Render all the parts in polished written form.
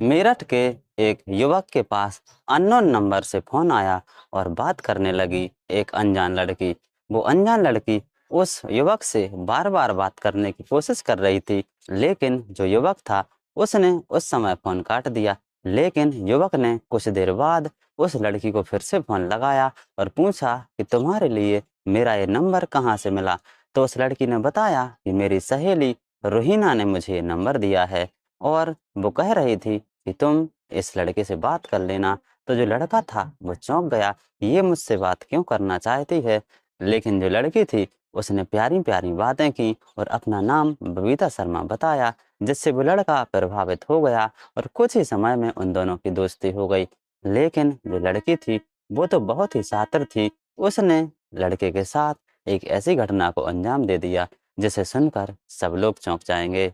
मेरठ के एक युवक के पास अननोन नंबर से फ़ोन आया और बात करने लगी एक अनजान लड़की। वो अनजान लड़की उस युवक से बार-बार बात करने की कोशिश कर रही थी, लेकिन जो युवक था, उसने उस समय फ़ोन काट दिया। लेकिन युवक ने कुछ देर बाद उस लड़की को फिर से फ़ोन लगाया और पूछा कि तुम्हारे लिए मेरा ये नंबर कहाँ से मिला? तो उस लड़की ने बताया कि मेरी सहेली रोहिना ने मुझे ये नंबर दिया है और वो कह रही थी कि तुम इस लड़के से बात कर लेना। तो जो लड़का था वो चौंक गया, ये मुझसे बात क्यों करना चाहती है? लेकिन जो लड़की थी उसने प्यारी-प्यारी बातें की और अपना नाम बबीता शर्मा बताया, जिससे वो लड़का प्रभावित हो गया और कुछ ही समय में उन दोनों की दोस्ती हो गई। लेकिन जो लड़की थी वो तो बहुत ही शातिर थी, उसने लड़के के साथ एक ऐसी घटना को अंजाम दे दिया जिसे सुनकर सब लोग चौंक जाएँगे।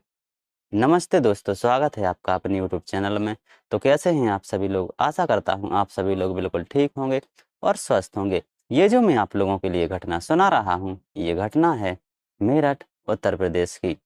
नमस्ते दोस्तों, स्वागत है आपका अपने यूट्यूब चैनल में। तो कैसे हैं आप सभी लोग? आशा करता हूँ आप सभी लोग बिल्कुल ठीक होंगे और स्वस्थ होंगे। ये जो मैं आप लोगों के लिए घटना सुना रहा हूँ, ये घटना है मेरठ, उत्तर प्रदेश की।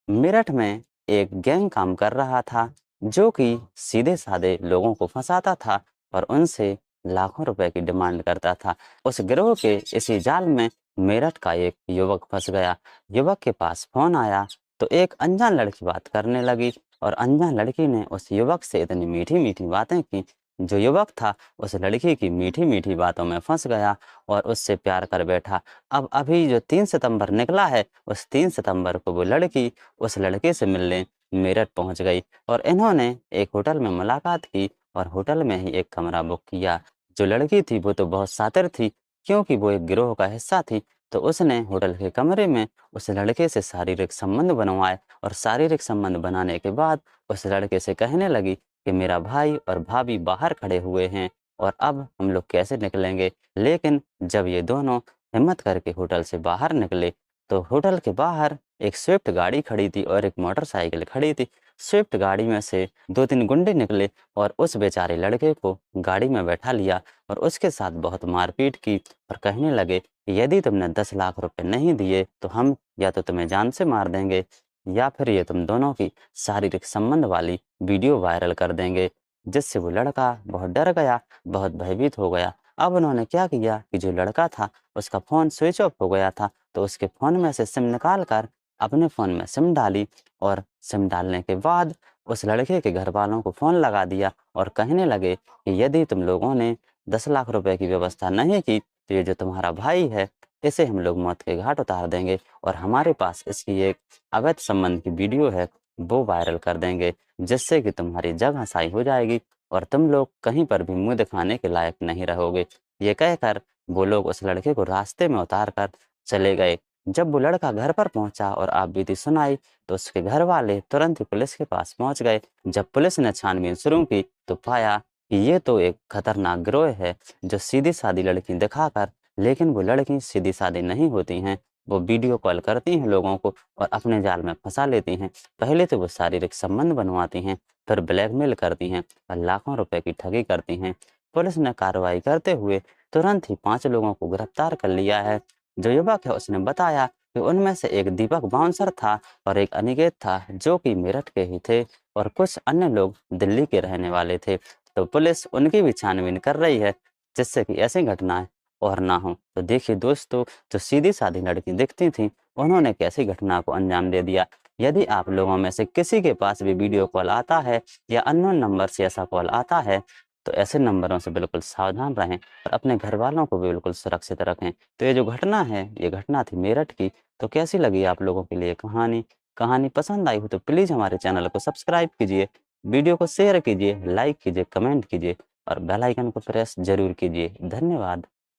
मेरठ में एक गैंग काम कर रहा था, जो कि सीधे-साधे लोगों को फँसाता था और उनसे लाखों रुपए की डिमांड करता था। उस गिरोह के इसी जाल में मेरठ का एक युवक फँस गया। युवक के पास फ़ोन आया तो एक अनजान लड़की बात करने लगी और अनजान लड़की ने उस युवक से इतनी मीठी-मीठी बातें की, जो युवक था उस लड़की की मीठी-मीठी बातों में फँस गया और उससे प्यार कर बैठा। अब अभी जो 3 सितंबर निकला है, उस 3 सितंबर को वो लड़की उस लड़के से मिलने मेरठ पहुँच गई और इन्होंने एक होटल में मुलाकात की और होटल में ही एक कमरा बुक किया। जो लड़की थी वो तो बहुत शातिर थी, क्योंकि वो एक गिरोह का हिस्सा थी, तो उसने होटल के कमरे में उस लड़के से शारीरिक संबंध बनवाए और शारीरिक संबंध बनाने के बाद उस लड़के से कहने लगी कि मेरा भाई और भाभी बाहर खड़े हुए हैं और अब हम लोग कैसे निकलेंगे। लेकिन जब ये दोनों हिम्मत करके होटल से बाहर निकले तो होटल के बाहर एक स्विफ्ट गाड़ी खड़ी थी और एक मोटरसाइकिल खड़ी थी। स्विफ्ट गाड़ी में से 2-3 गुंडे निकले और उस बेचारे लड़के को गाड़ी में बैठा लिया और उसके साथ बहुत मारपीट की और कहने लगे यदि तुमने 10 लाख रुपए नहीं दिए तो हम या तो तुम्हें जान से मार देंगे या फिर ये तुम दोनों की शारीरिक संबंध वाली वीडियो वायरल कर देंगे। जिससे वो लड़का बहुत डर गया, बहुत भयभीत हो गया। अब उन्होंने क्या किया कि जो लड़का था उसका फ़ोन स्विच ऑफ हो गया था, तो उसके फ़ोन में से सिम निकाल कर अपने फ़ोन में सिम डाली और सिम डालने के बाद उस लड़के के घर वालों को फ़ोन लगा दिया और कहने लगे कि यदि तुम लोगों ने 10 लाख रुपए की व्यवस्था नहीं की तो ये जो तुम्हारा भाई है, इसे हम लोग मौत के घाट उतार देंगे और हमारे पास इसकी एक अवैध संबंध की वीडियो है, वो वायरल कर देंगे, जिससे कि तुम्हारी जगहंसाई हो जाएगी और तुम लोग कहीं पर भी मुँह दिखाने के लायक नहीं रहोगे। ये कहकर वो लोग उस लड़के को रास्ते में उतार कर चले गए। जब वो लड़का घर पर पहुँचा और आपबीती सुनाई, तो उसके घर वाले तुरंत ही पुलिस के पास पहुँच गए। जब पुलिस ने छानबीन शुरू की, तो पाया कि ये तो एक खतरनाक गिरोह है, जो सीधी-सादी लड़की दिखाकर, लेकिन वो लड़की सीधी-सादी नहीं होती हैं। वो वीडियो कॉल करती हैं लोगों को और अपने जाल में फँसा लेती हैं। पहले तो वो शारीरिक संबंध बनवाती हैं, फिर ब्लैकमेल करती हैं और लाखों रुपए की ठगी करती हैं। पुलिस ने कार्रवाई करते हुए तुरंत ही 5 लोगों को गिरफ्तार कर लिया है। जो युवक है उसने बताया कि उनमें से एक दीपक बाउंसर था और एक अनिकेत था, जो कि मेरठ के ही थे और कुछ अन्य लोग दिल्ली के रहने वाले थे। तो पुलिस उनकी भी छानबीन कर रही है, जिससे कि ऐसी घटनाएँ और ना हो। तो देखिए दोस्तों, जो सीधी-सादी लड़की दिखती थी, उन्होंने कैसी घटना को अंजाम दे दिया। यदि आप लोगों में से किसी के पास भी वीडियो कॉल आता है या अननोन नंबर से ऐसा कॉल आता है, तो ऐसे नंबरों से बिल्कुल सावधान रहें और अपने घरवालों को भी बिल्कुल सुरक्षित रखें। तो ये जो घटना है, ये घटना थी मेरठ की। तो कैसी लगी आप लोगों के लिए कहानी? कहानी पसंद आई हो तो प्लीज़ हमारे चैनल को सब्सक्राइब कीजिए, वीडियो को शेयर कीजिए, लाइक कीजिए, कमेंट कीजिए और बेल आइकन को प्रेस ज़रूर कीजिए। धन्यवाद।